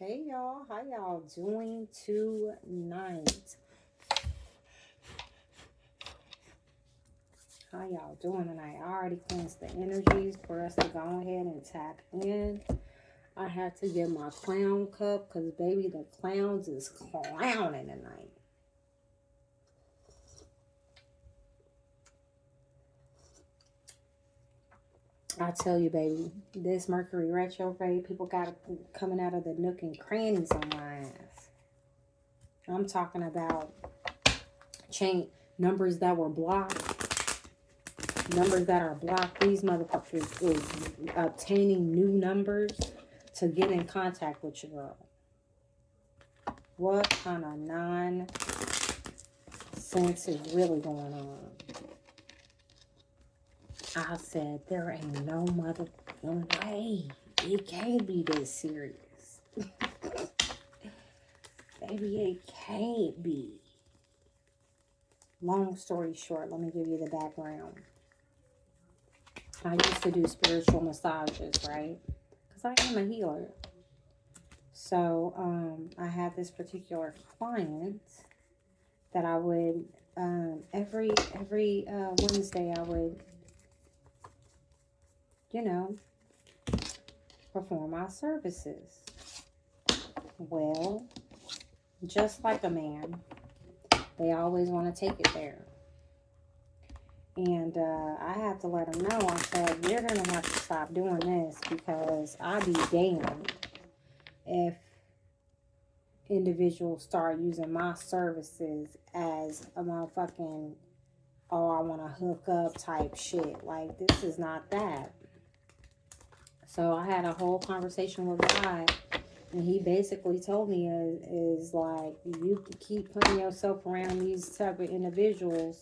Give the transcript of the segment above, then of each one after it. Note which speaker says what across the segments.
Speaker 1: Hey y'all, how y'all doing tonight? How y'all doing tonight? I already cleansed the energies for us to go ahead and tap in. I had to get my clown cup because baby, the clowns is clowning tonight. I tell you, baby, this Mercury retrograde, people got coming out of the nook and crannies on my ass. I'm talking about chain numbers that were blocked, numbers that are blocked. These motherfuckers is obtaining new numbers to get in contact with your girl. What kind of nonsense is really going on? I said, there ain't no motherfucking way. It can't be this serious. Baby, it can't be. Long story short, let me give you the background. I used to do spiritual massages, right? Because I am a healer. So I had this particular client that I would every Wednesday I would, you know, perform my services. Well, just like a man, they always want to take it there. And I had to let them know, I said, you're going to have to stop doing this because I'd be damned if individuals start using my services as a motherfucking, oh, I want to hook up type shit. Like, this is not that. So I had a whole conversation with God, and he basically told me is like, you keep putting yourself around these type of individuals,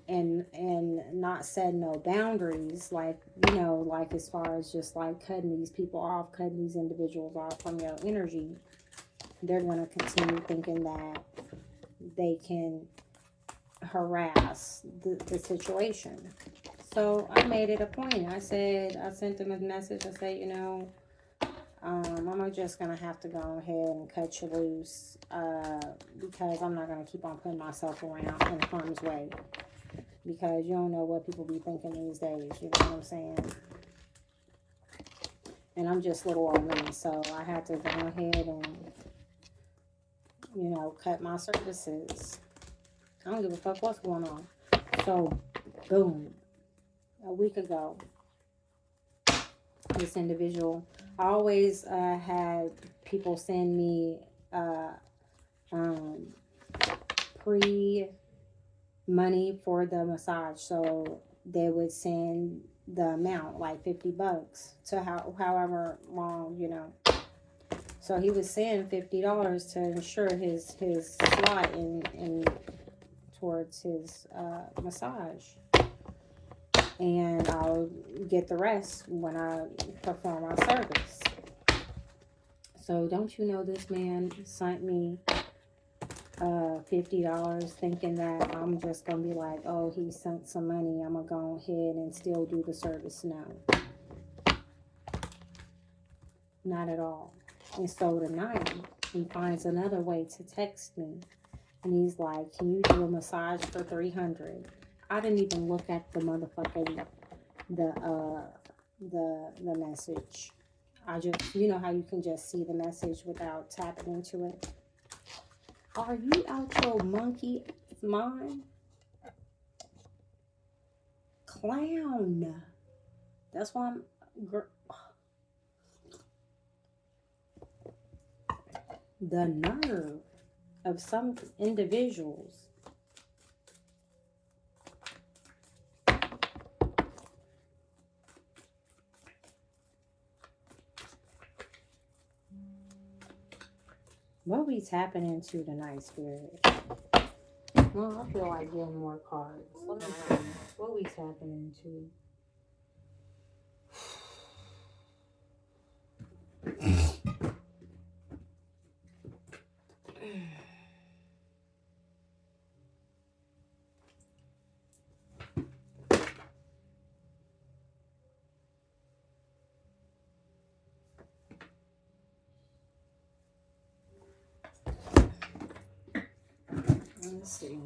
Speaker 1: and not setting no boundaries, like, you know, like as far as just like cutting these people off, cutting these individuals off from your energy, they're going to continue thinking that they can harass the situation. So I made it a point. I sent them a message. I said, you know, I'm just going to have to go ahead and cut you loose because I'm not going to keep on putting myself around in harm's way, because you don't know what people be thinking these days. You know what I'm saying? And I'm just little old me, so I had to go ahead and, you know, cut my services. I don't give a fuck what's going on. So, boom. A week ago, this individual, I always had people send me pre money for the massage. So they would send the amount, like $50 to however long, you know. So he was saying $50 to ensure his slot in towards his massage, and I'll get the rest when I perform my service. So don't you know, this man sent me $50 thinking that I'm just gonna be like, oh, he sent some money, I'm gonna go ahead and still do the service. No, not at all. And so tonight he finds another way to text me, and he's like, can you do a massage for $300? I didn't even look at the motherfucking the message. I just, you know how you can just see the message without tapping into it. Are you out your monkey mind? Clown. That's why I'm the nerve of some individuals. What we tapping into tonight, Spirit? Well, I feel like getting more cards. Let me see. What we tapping into? Let's see.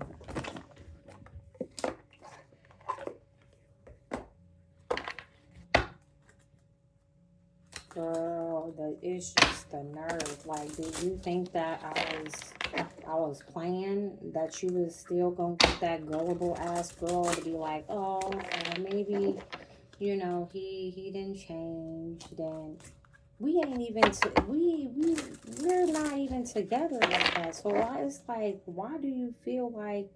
Speaker 1: Girl, it's just the nerve. Like, did you think that I was playing? That you was still gonna get that gullible ass girl to be like, oh, maybe, you know, he didn't change. Then we ain't even we're not even together like that. So why do you feel like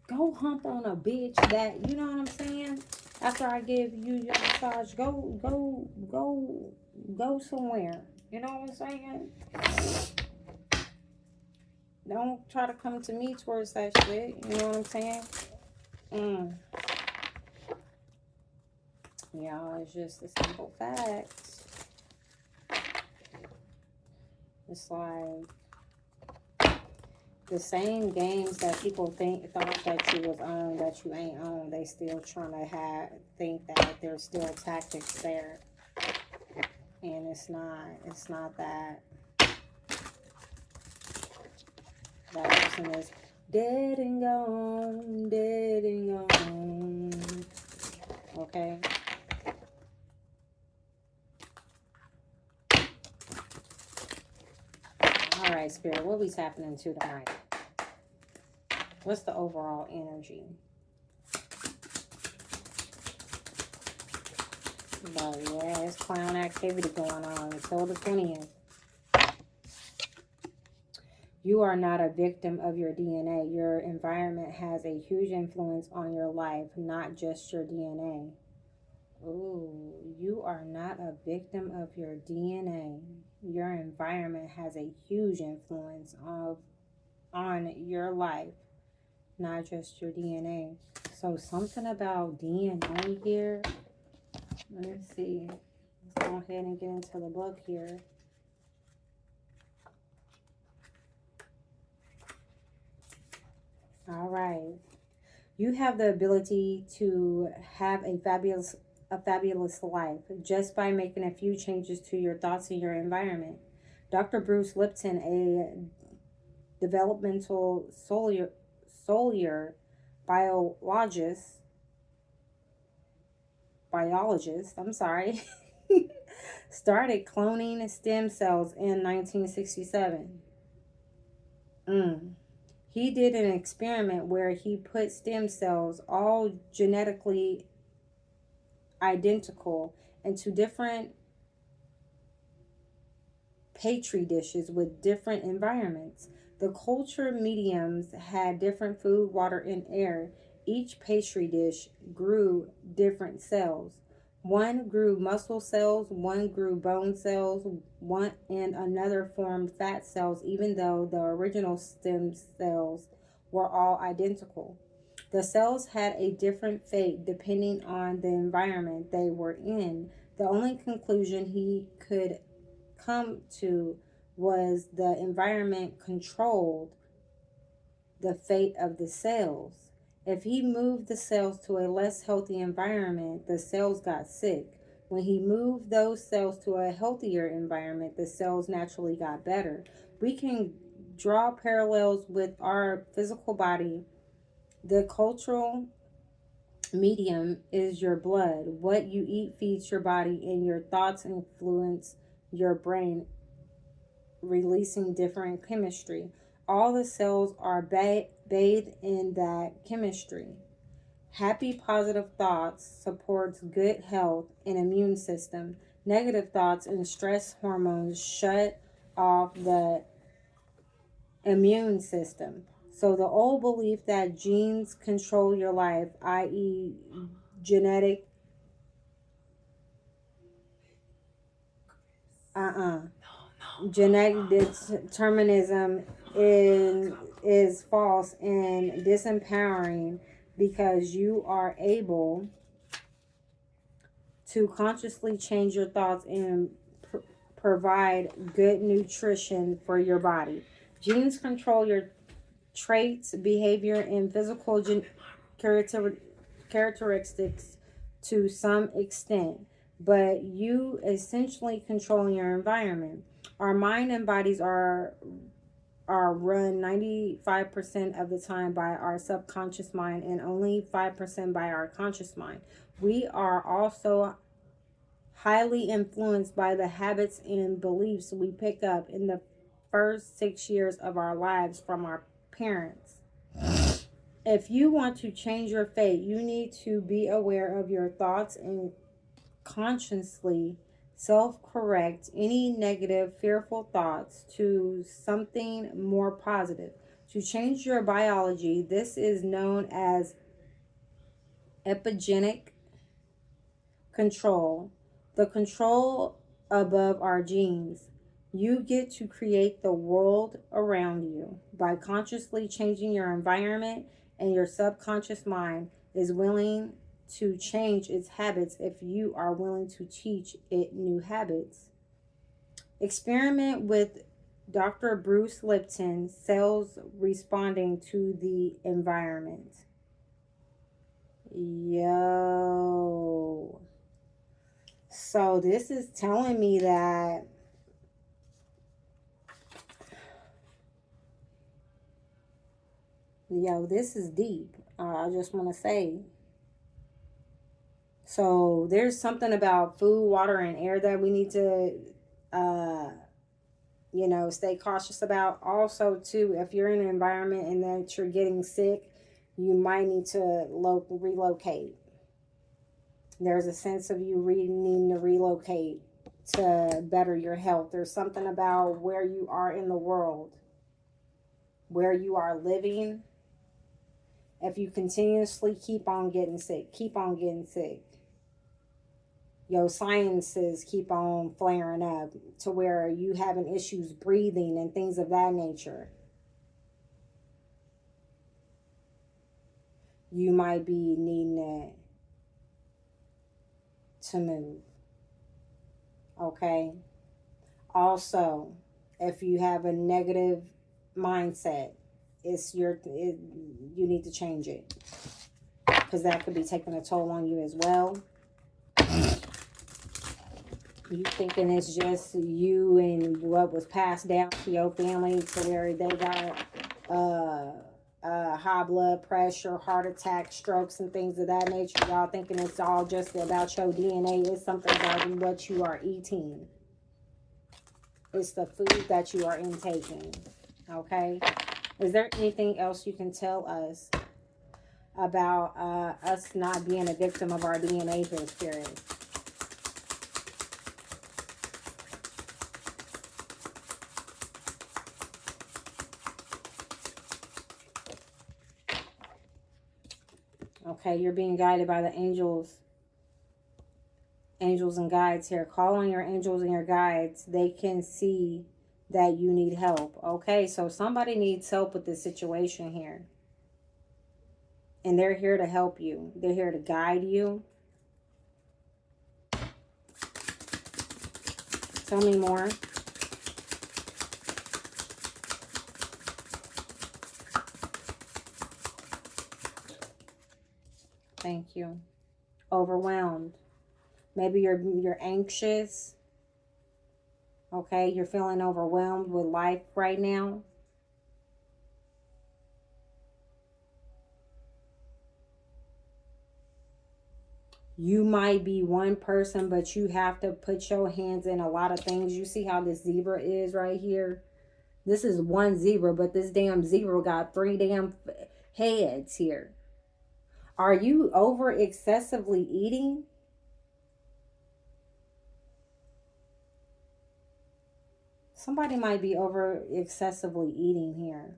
Speaker 1: go hump on a bitch that, you know what I'm saying? After I give you your massage, go somewhere. You know what I'm saying? Don't try to come to me towards that shit. You know what I'm saying? Yeah, it's just a simple fact. It's like the same games that people thought that you was on, that you ain't on. They still trying to think that there's still tactics there, and it's not. It's not that. That person is dead and gone, dead and gone. Okay. All right, Spirit. What we tapping into tonight? What's the overall energy? But yeah, it's clown activity going on until the 20th. You are not a victim of your DNA. Your environment has a huge influence on your life, not just your DNA. Ooh, you are not a victim of your DNA. Your environment has a huge influence on your life, not just your DNA. So something about DNA here. Let me see. Let's go ahead and get into the book here. All right. You have the ability to have a fabulous life just by making a few changes to your thoughts and your environment. Dr. Bruce Lipton, a developmental cellular biologist, I'm sorry, started cloning stem cells in 1967. He did an experiment where he put stem cells, all genetically identical, into different petri dishes with different environments. The culture mediums had different food, water, and air. Each petri dish grew different cells. One grew muscle cells, one grew bone cells, one and another formed fat cells, even though the original stem cells were all identical. The cells had a different fate depending on the environment they were in. The only conclusion he could come to was the environment controlled the fate of the cells. If he moved the cells to a less healthy environment, the cells got sick. When he moved those cells to a healthier environment, the cells naturally got better. We can draw parallels with our physical body. The cultural medium is your blood. What you eat feeds your body, and your thoughts influence your brain, releasing different chemistry. All the cells are bathed in that chemistry. Happy, positive thoughts supports good health and immune system. Negative thoughts and stress hormones shut off the immune system. So the old belief that genes control your life, i.e., genetic, genetic determinism is false and disempowering, because you are able to consciously change your thoughts and provide good nutrition for your body. Genes control your traits, behavior, and physical characteristics to some extent, but you essentially control your environment. Our mind and bodies are are run 95% of the time by our subconscious mind and only 5% by our conscious mind. We are also highly influenced by the habits and beliefs we pick up in the first 6 years of our lives from our parents. If you want to change your fate, you need to be aware of your thoughts and consciously self correct any negative, fearful thoughts to something more positive. To change your biology, this is known as epigenetic control, the control above our genes. You get to create the world around you by consciously changing your environment, and your subconscious mind is willing to change its habits if you are willing to teach it new habits. Experiment with Dr. Bruce Lipton, cells responding to the environment. Yo. So this is telling me that this is deep. I just want to say. So there's something about food, water, and air that we need to, stay cautious about. Also, too, if you're in an environment and that you're getting sick, you might need to relocate. There's a sense of you needing to relocate to better your health. There's something about where you are in the world, where you are living. If you continuously keep on getting sick, your sinuses keep on flaring up to where you having issues breathing and things of that nature, you might be needing it to move. Okay. Also, if you have a negative mindset, you need to change it, because that could be taking a toll on you as well. You thinking it's just you and what was passed down to your family to where they got high blood pressure, heart attack, strokes, and things of that nature. Y'all thinking it's all just about your DNA. It's something about what you are eating. It's the food that you are intaking. Okay? Is there anything else you can tell us about us not being a victim of our DNA here, Spirit? Okay, you're being guided by the angels and guides here. Call on your angels and your guides. They can see that you need help. Okay, so somebody needs help with this situation here. And they're here to help you. They're here to guide you. Tell me more. Thank you. Overwhelmed. Maybe you're anxious. Okay, you're feeling overwhelmed with life right now. You might be one person, but you have to put your hands in a lot of things. You see how this zebra is right here? This is one zebra, but this damn zebra got 3 damn heads here. Are you over excessively eating? Somebody might be over excessively eating here.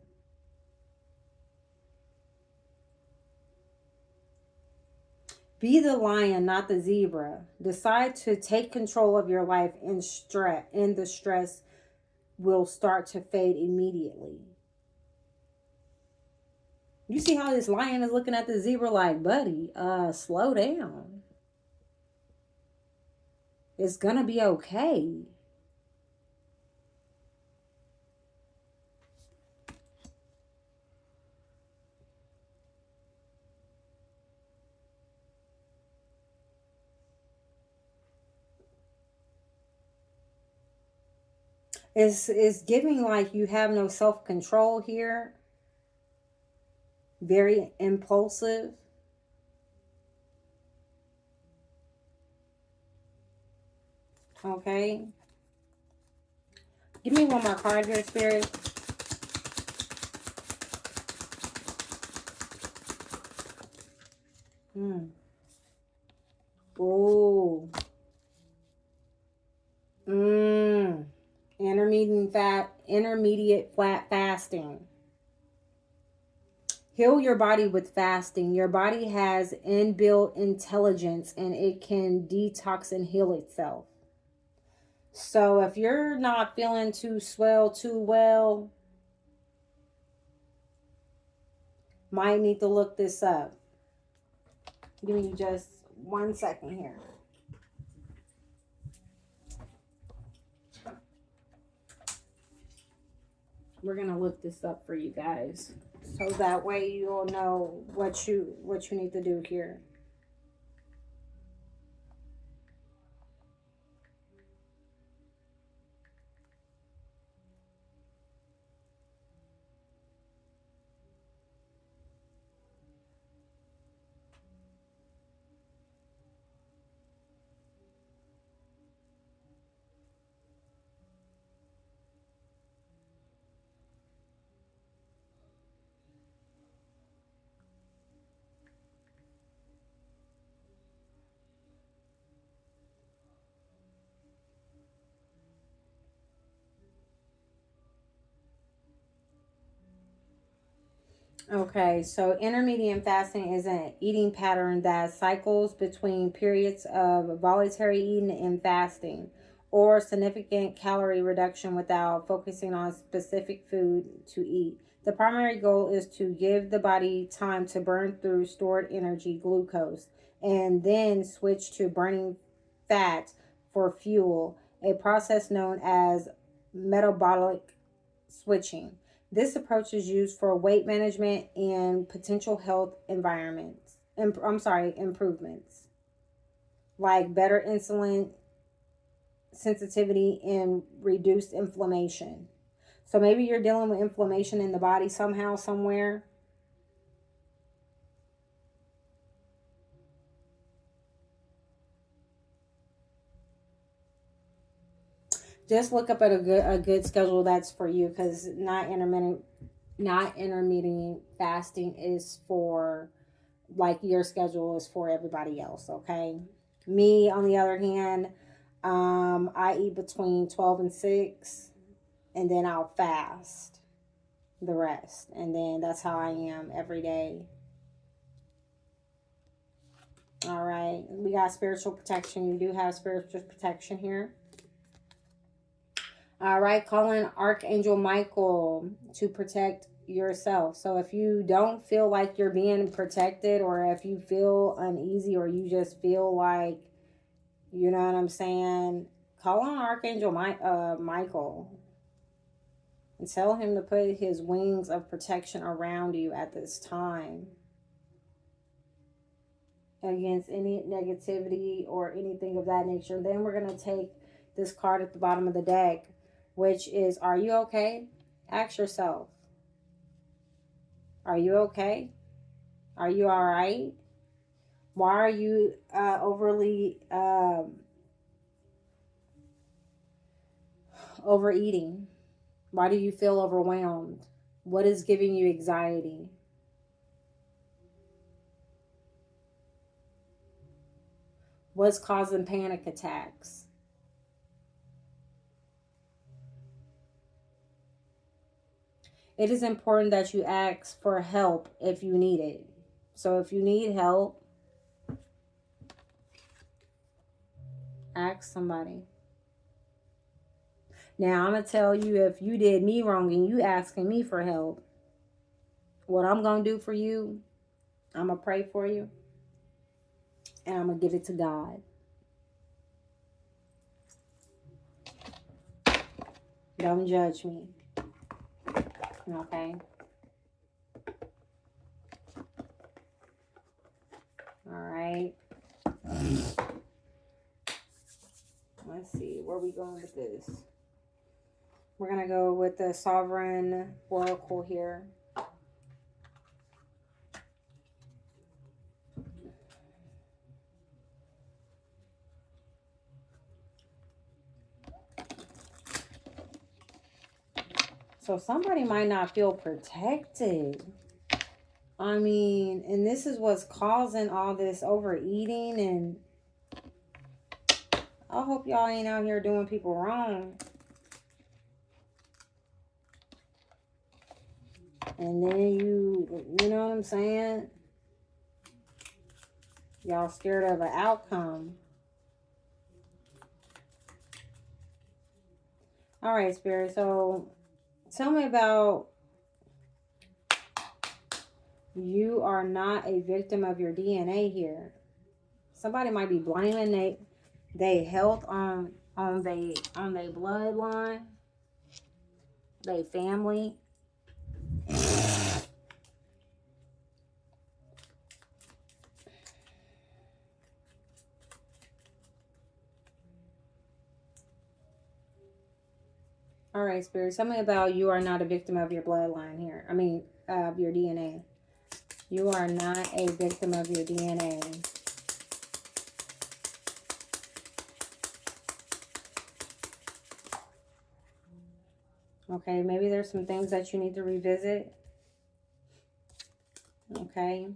Speaker 1: Be the lion, not the zebra. Decide to take control of your life, and the stress will start to fade immediately. You see how this lion is looking at the zebra like, buddy, slow down. It's gonna be okay. It's giving like you have no self-control here. Very impulsive. Okay. Give me one more card here, Spirit. Ooh. Intermediate flat fasting. Heal your body with fasting. Your body has inbuilt intelligence and it can detox and heal itself. So if you're not feeling too well, might need to look this up. Give me just 1 second here. We're gonna look this up for you guys, so that way you'll know what you need to do here. Okay, so intermittent fasting is an eating pattern that cycles between periods of voluntary eating and fasting, or significant calorie reduction without focusing on specific food to eat. The primary goal is to give the body time to burn through stored energy, glucose, and then switch to burning fat for fuel, a process known as metabolic switching. This approach is used for weight management and potential health environments. Improvements like better insulin sensitivity and reduced inflammation. So maybe you're dealing with inflammation in the body somehow, somewhere. Just look up at a good schedule that's for you, because not intermittent fasting is for, like, your schedule is for everybody else. Okay, me on the other hand, I eat between 12 and 6, and then I'll fast the rest, and then that's how I am every day. All right, we got spiritual protection. You do have spiritual protection here. All right, calling Archangel Michael to protect yourself. So if you don't feel like you're being protected, or if you feel uneasy, or you just feel like, you know what I'm saying, call on Archangel Michael and tell him to put his wings of protection around you at this time, against any negativity or anything of that nature. Then we're going to take this card at the bottom of the deck, which is, are you okay? Ask yourself, are you okay? Are you all right? Why are you overly overeating? Why do you feel overwhelmed? What is giving you anxiety? What's causing panic attacks? It is important that you ask for help if you need it. So if you need help, ask somebody. Now, I'm going to tell you, if you did me wrong and you asking me for help, what I'm going to do for you, I'm going to pray for you, and I'm going to give it to God. Don't judge me. Okay? All right. Let's see. Where are we going with this? We're going to go with the Sovereign Oracle here. So somebody might not feel protected. I mean, and this is what's causing all this overeating. And I hope y'all ain't out here doing people wrong. And then you know what I'm saying? Y'all scared of an outcome. All right, Spirit. So tell me about, you are not a victim of your DNA here. Somebody might be blaming they health on they bloodline, they family. All right, Spirit. Tell me about, you are not a victim of your bloodline here. I mean, of your DNA. You are not a victim of your DNA. Okay, maybe there's some things that you need to revisit. Okay.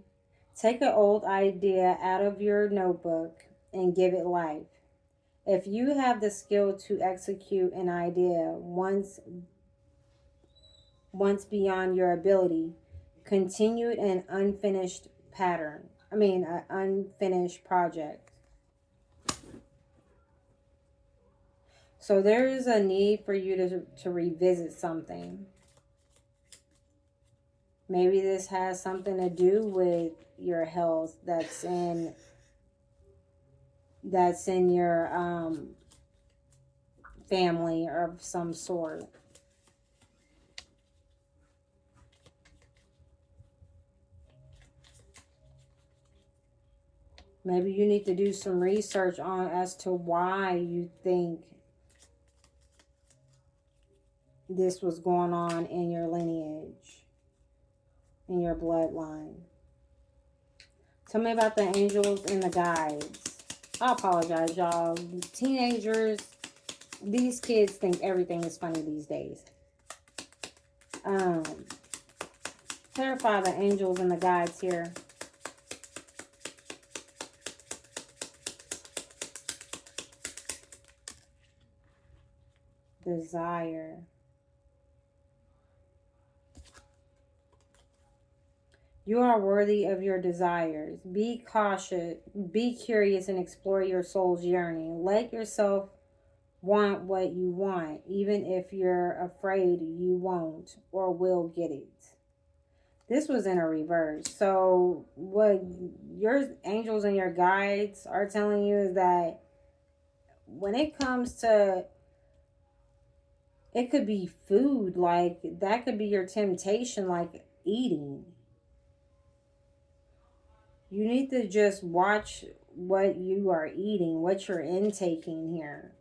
Speaker 1: Take an old idea out of your notebook and give it life. If you have the skill to execute an idea once beyond your ability, continue an unfinished pattern. An unfinished project. So there is a need for you to revisit something. Maybe this has something to do with your health that's in your family of some sort. Maybe you need to do some research on as to why you think this was going on in your lineage, in your bloodline. Tell me about the angels and the guides. I apologize, y'all. Teenagers, these kids think everything is funny these days. Clarify the angels and the guides here. Desire. You are worthy of your desires. Be cautious, be curious, and explore your soul's journey. Let yourself want what you want, even if you're afraid you won't or will get it. This was in a reverse. So what your angels and your guides are telling you is that when it comes to, it could be food, like that could be your temptation, like eating. You need to just watch what you are eating, what you're intaking here.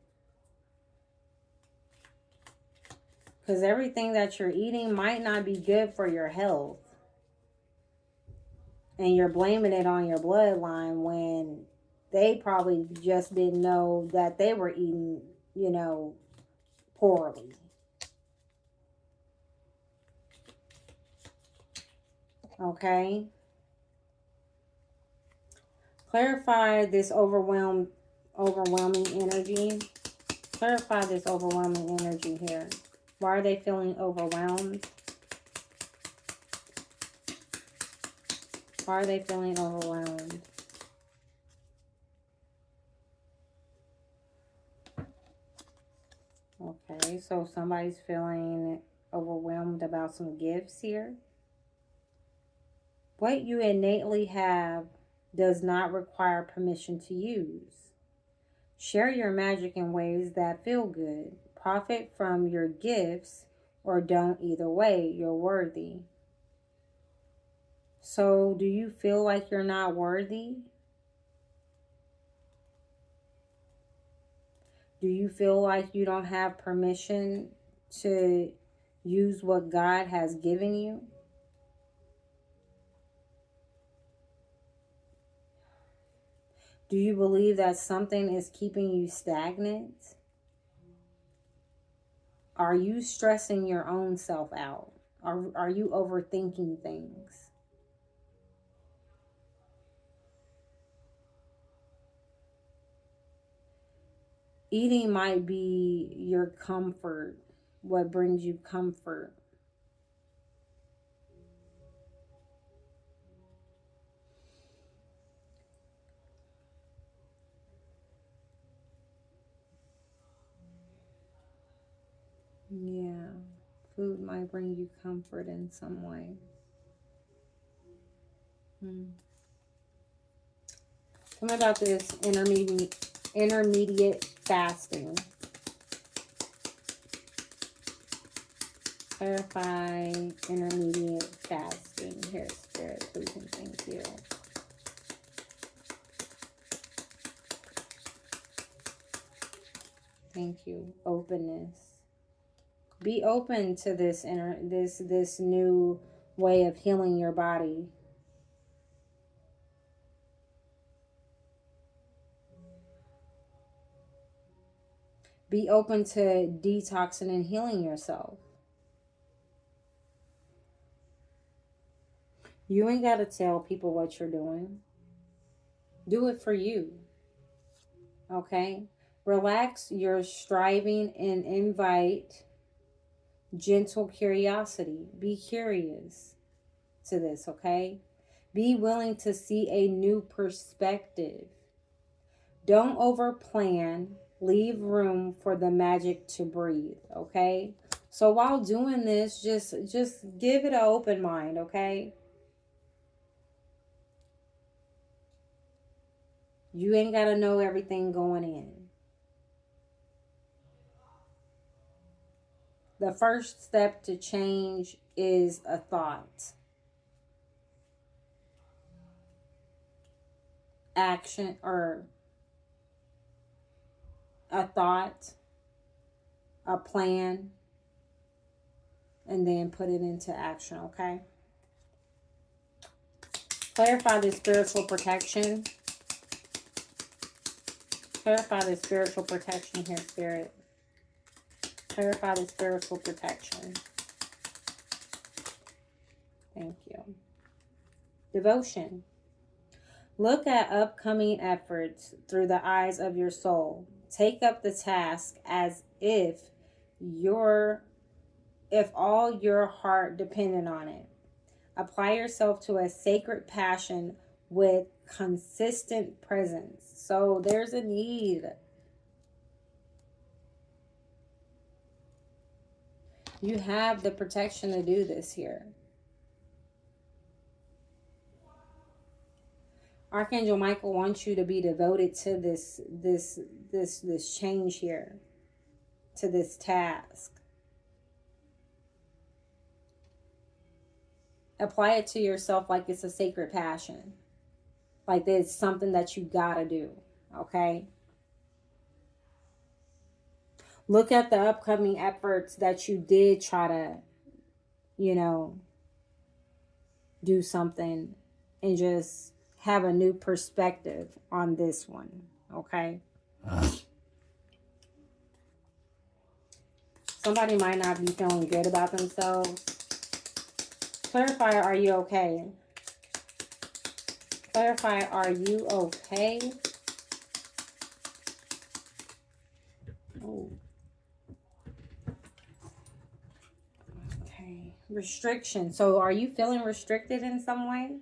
Speaker 1: Because everything that you're eating might not be good for your health. And you're blaming it on your bloodline when they probably just didn't know that they were eating, poorly. Okay? Clarify this overwhelming energy. Clarify this overwhelming energy here. Why are they feeling overwhelmed? Why are they feeling overwhelmed? Okay, so somebody's feeling overwhelmed about some gifts here. What you innately have does not require permission to use. Share your magic in ways that feel good. Profit from your gifts or don't, either way, you're worthy. So, do you feel like you're not worthy? Do you feel like you don't have permission to use what God has given you? Do you believe that something is keeping you stagnant? Are you stressing your own self out? Are you overthinking things? Eating might be your comfort, what brings you comfort. Yeah, food might bring you comfort in some way. Hmm. Tell me about this intermediate fasting. Clarify intermediate fasting. Here, Spirit, please and thank you. Thank you. Openness. Be open to this new way of healing your body. Be open to detoxing and healing yourself. You ain't got to tell people what you're doing. Do it for you. Okay? Relax your striving and invite gentle curiosity. Be curious to this, okay? Be willing to see a new perspective. Don't overplan. Leave room for the magic to breathe, okay? So while doing this, just give it an open mind, okay? You ain't got to know everything going in. The first step to change is a thought. Action, or a thought, a plan, and then put it into action, okay? Clarify the spiritual protection. Clarify the spiritual protection here, Spirit. Clarify the spiritual protection. Thank you. Devotion. Look at upcoming efforts through the eyes of your soul. Take up the task as if all your heart depended on it. Apply yourself to a sacred passion with consistent presence. So there's a need. You have the protection to do this here. Archangel Michael wants you to be devoted to this change here, to this task. Apply it to yourself like it's a sacred passion. Like it's something that you gotta do. Okay? Look at the upcoming efforts that you did try to, do something, and just have a new perspective on this one. Okay? Somebody might not be feeling good about themselves. Clarify, are you okay? Clarify, are you okay? Oh. Okay. Restriction. So are you feeling restricted in some way?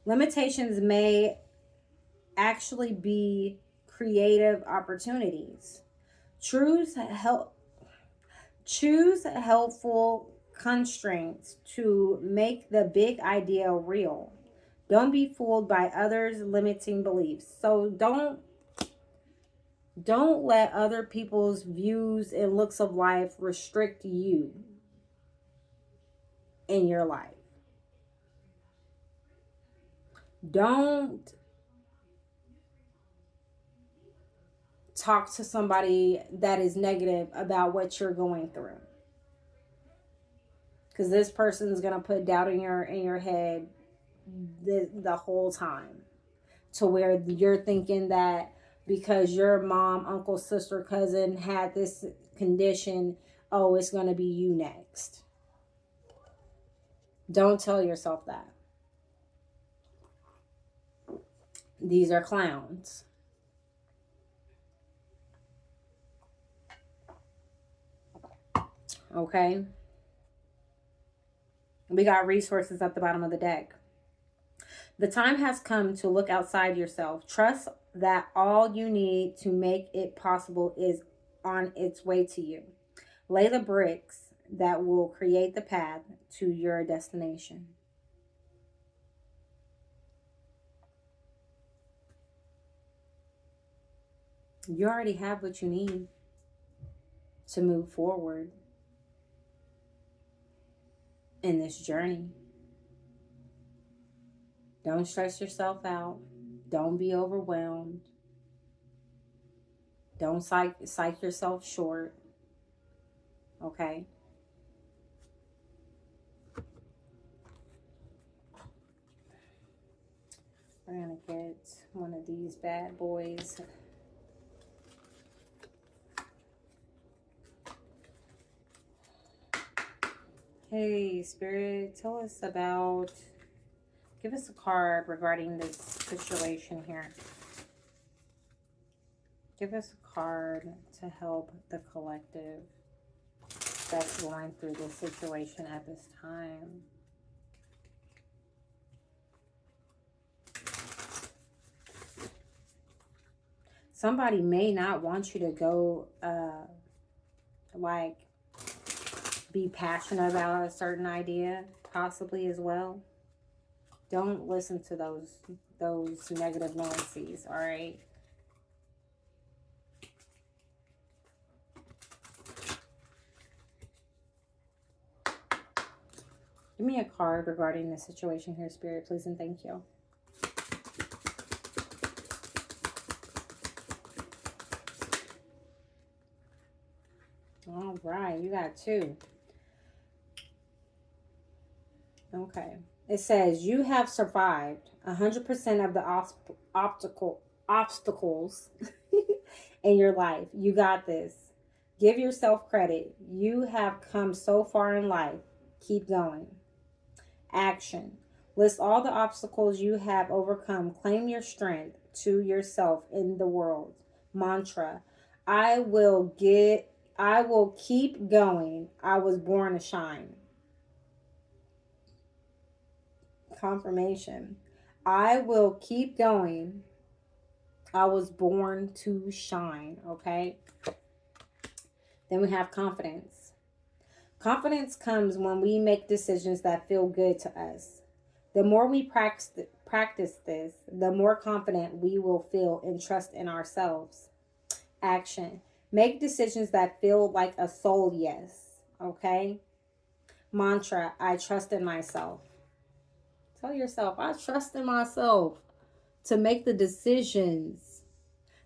Speaker 1: Limitations may actually be creative opportunities. Choose helpful constraints to make the big idea real. Don't be fooled by others' limiting beliefs. So don't let other people's views and looks of life restrict you in your life. Don't talk to somebody that is negative about what you're going through. Because this person is going to put doubt in your head the whole time, to where you're thinking that because your mom, uncle, sister, cousin had this condition, oh, it's going to be you next. Don't tell yourself that. These are clowns. Okay? We got resources at the bottom of the deck. The time has come to look outside yourself. Trust that all you need to make it possible is on its way to you. Lay the bricks that will create the path to your destination. You already have what you need to move forward in this journey. Don't stress yourself out. Don't be overwhelmed. Don't psych yourself short. Okay? We're going to get one of these bad boys. Hey, Spirit, tell us about, give us a card regarding this situation here. Give us a card to help the collective that's going through this situation at this time. Somebody may not want you to go, like, be passionate about a certain idea, possibly as well. Don't listen to those negative Nancy's, all right? Give me a card regarding the situation here, Spirit, please, and thank you. All right, you got 2. Okay. It says, you have survived 100% of the obstacles in your life. You got this. Give yourself credit. You have come so far in life. Keep going. Action. List all the obstacles you have overcome. Claim your strength to yourself in the world. Mantra. I will keep going. I was born to shine. Confirmation. I will keep going. I was born to shine. Okay. Then we have confidence. Confidence comes when we make decisions that feel good to us. The more we practice this, the more confident we will feel and trust in ourselves. Action. Make decisions that feel like a soul yes. Okay. Mantra. I trust in myself. Tell yourself, I trust in myself to make the decisions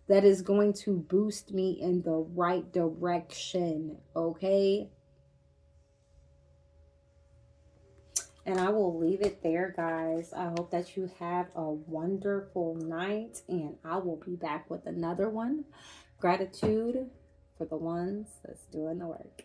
Speaker 1: that is going to boost me in the right direction, okay? And I will leave it there, guys. I hope that you have a wonderful night, and I will be back with another one. Gratitude for the ones that's doing the work.